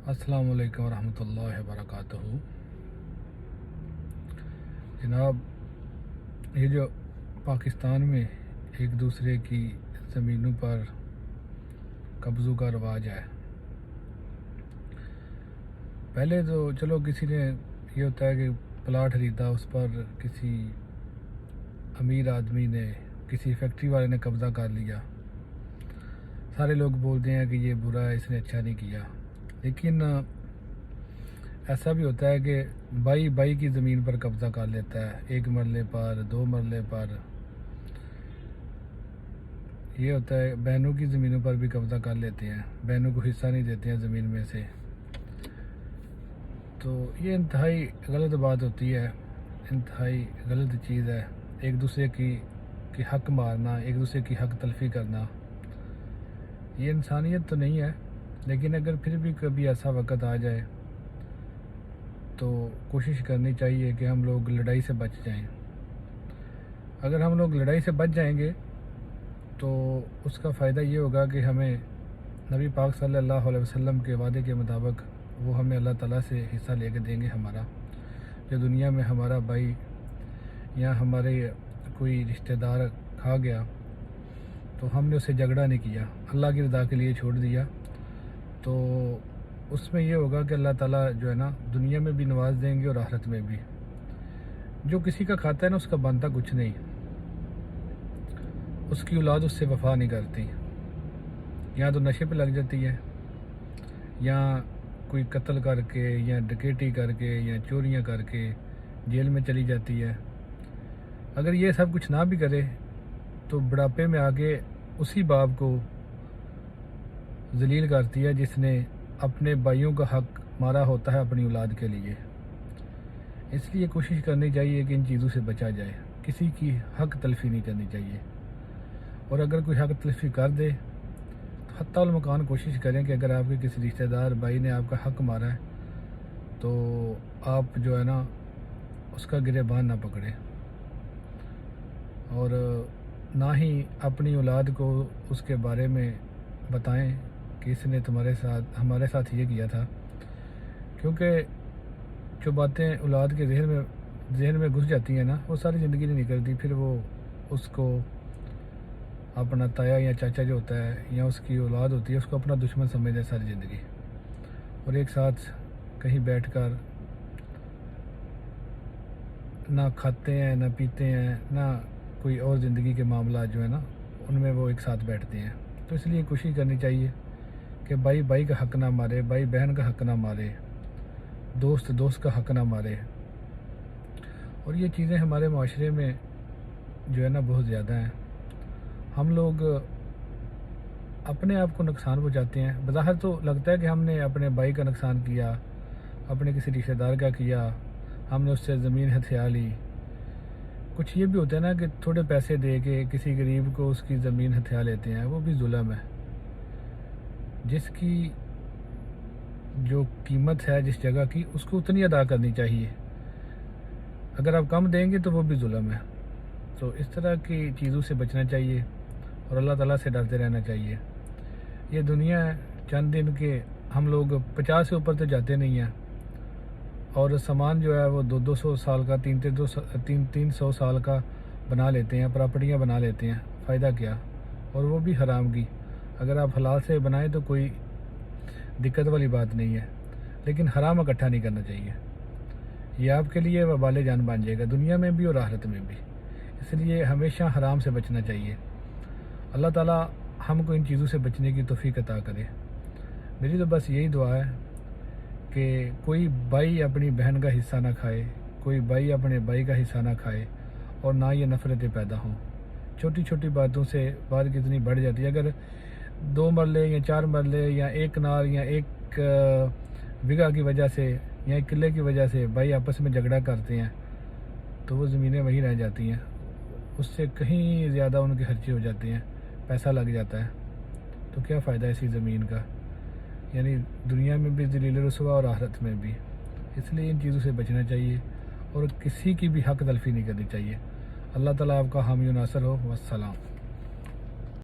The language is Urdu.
السلام علیکم ورحمۃ اللہ وبرکاتہ۔ جناب، یہ جو پاکستان میں ایک دوسرے کی زمینوں پر قبضوں کا رواج ہے، پہلے تو چلو کسی نے یہ ہوتا ہے کہ پلاٹ خریدا، اس پر کسی امیر آدمی نے، کسی فیکٹری والے نے قبضہ کر لیا، سارے لوگ بولتے ہیں کہ یہ برا ہے، اس نے اچھا نہیں کیا۔ لیکن ایسا بھی ہوتا ہے کہ بائی کی زمین پر قبضہ کر لیتا ہے، ایک مرلے پر، دو مرلے پر۔ یہ ہوتا ہے بہنوں کی زمینوں پر بھی قبضہ کر لیتے ہیں، بہنوں کو حصہ نہیں دیتے ہیں زمین میں سے۔ تو یہ انتہائی غلط بات ہوتی ہے، انتہائی غلط چیز ہے، ایک دوسرے کی حق مارنا، ایک دوسرے کی حق تلفی کرنا، یہ انسانیت تو نہیں ہے۔ لیکن اگر پھر بھی کبھی ایسا وقت آ جائے تو کوشش کرنی چاہیے کہ ہم لوگ لڑائی سے بچ جائیں۔ اگر ہم لوگ لڑائی سے بچ جائیں گے تو اس کا فائدہ یہ ہوگا کہ ہمیں نبی پاک صلی اللہ علیہ وسلم کے وعدے کے مطابق وہ ہمیں اللہ تعالیٰ سے حصہ لے کے دیں گے ہمارا۔ جو دنیا میں ہمارا بھائی یا ہمارے کوئی رشتہ دار کھا گیا تو ہم نے اسے جھگڑا نہیں کیا، اللہ کی رضا کے لیے چھوڑ دیا، تو اس میں یہ ہوگا کہ اللہ تعالیٰ جو ہے نا دنیا میں بھی نواز دیں گے اور آخرت میں بھی۔ جو کسی کا کھاتا ہے نا، اس کا بنتا کچھ نہیں، اس کی اولاد اس سے وفا نہیں کرتی، یا تو نشے پہ لگ جاتی ہے، یا کوئی قتل کر کے یا ڈکیٹی کر کے یا چوریاں کر کے جیل میں چلی جاتی ہے۔ اگر یہ سب کچھ نہ بھی کرے تو بڑھاپے میں آگے اسی باپ کو ذلیل کرتی ہے جس نے اپنے بھائیوں کا حق مارا ہوتا ہے اپنی اولاد کے لیے۔ اس لیے کوشش کرنی چاہیے کہ ان چیزوں سے بچا جائے، کسی کی حق تلفی نہیں کرنی چاہیے، اور اگر کوئی حق تلفی کر دے تو حتی المکان کوشش کریں کہ اگر آپ کے کسی رشتہ دار بھائی نے آپ کا حق مارا ہے تو آپ جو ہے نا اس کا گریبان نہ پکڑیں، اور نہ ہی اپنی اولاد کو اس کے بارے میں بتائیں کہ اس نے ہمارے ساتھ یہ کیا تھا، کیونکہ جو باتیں اولاد کے ذہن میں گھس جاتی ہیں نا، وہ ساری زندگی نہیں نکلتی، پھر وہ اس کو اپنا تایا یا چاچا جو ہوتا ہے یا اس کی اولاد ہوتی ہے اس کو اپنا دشمن سمجھتے ہیں ساری زندگی، اور ایک ساتھ کہیں بیٹھ کر نہ کھاتے ہیں، نہ پیتے ہیں، نہ کوئی اور زندگی کے معاملات جو ہے نا ان میں وہ ایک ساتھ بیٹھتے ہیں۔ تو اس لیے کوشش کرنی چاہیے کہ بھائی کا حق نہ مارے، بھائی بہن کا حق نہ مارے، دوست کا حق نہ مارے۔ اور یہ چیزیں ہمارے معاشرے میں جو ہے نا بہت زیادہ ہیں۔ ہم لوگ اپنے آپ کو نقصان پہنچاتے ہیں، بظاہر تو لگتا ہے کہ ہم نے اپنے بھائی کا نقصان کیا، اپنے کسی رشتہ دار کا کیا، ہم نے اس سے زمین ہتھیا لی۔ کچھ یہ بھی ہوتا ہے نا کہ تھوڑے پیسے دے کے کسی غریب کو اس کی زمین ہتھیا لیتے ہیں، وہ بھی ظلم ہے۔ جس کی جو قیمت ہے جس جگہ کی، اس کو اتنی ادا کرنی چاہیے، اگر آپ کم دیں گے تو وہ بھی ظلم ہے۔ تو اس طرح کی چیزوں سے بچنا چاہیے اور اللہ تعالیٰ سے ڈرتے رہنا چاہیے۔ یہ دنیا ہے چند دن کے، ہم لوگ 50 سے اوپر تو جاتے نہیں ہیں، اور سامان جو ہے وہ 200 سال کا، 300 سال کا بنا لیتے ہیں، پراپرٹیاں بنا لیتے ہیں، فائدہ کیا؟ اور وہ بھی حرام کی۔ اگر آپ حلال سے بنائیں تو کوئی دقت والی بات نہیں ہے، لیکن حرام اکٹھا نہیں کرنا چاہیے، یہ آپ کے لیے وبال جان بن جائے گا، دنیا میں بھی اور آخرت میں بھی۔ اس لیے ہمیشہ حرام سے بچنا چاہیے۔ اللہ تعالیٰ ہم کو ان چیزوں سے بچنے کی توفیق عطا کرے۔ میری تو بس یہی دعا ہے کہ کوئی بھائی اپنی بہن کا حصہ نہ کھائے، کوئی بھائی اپنے بھائی کا حصہ نہ کھائے، اور نہ یہ نفرتیں پیدا ہوں۔ چھوٹی چھوٹی باتوں سے بات کتنی بڑھ جاتی ہے۔ اگر 2 مرلے یا 4 مرلے یا 1 کنال یا 1 بیگھہ کی وجہ سے یا 1 قلعے کی وجہ سے بھائی آپس میں جھگڑا کرتے ہیں تو وہ زمینیں وہیں رہ جاتی ہیں، اس سے کہیں زیادہ ان کے خرچے ہو جاتے ہیں، پیسہ لگ جاتا ہے، تو کیا فائدہ اسی زمین کا؟ یعنی دنیا میں بھی ذلیل رسوا اور آخرت میں بھی۔ اس لیے ان چیزوں سے بچنا چاہیے اور کسی کی بھی حق تلفی نہیں کرنی چاہیے۔ اللہ تعالیٰ آپ کا حامی و ناصر ہو۔ والسلام۔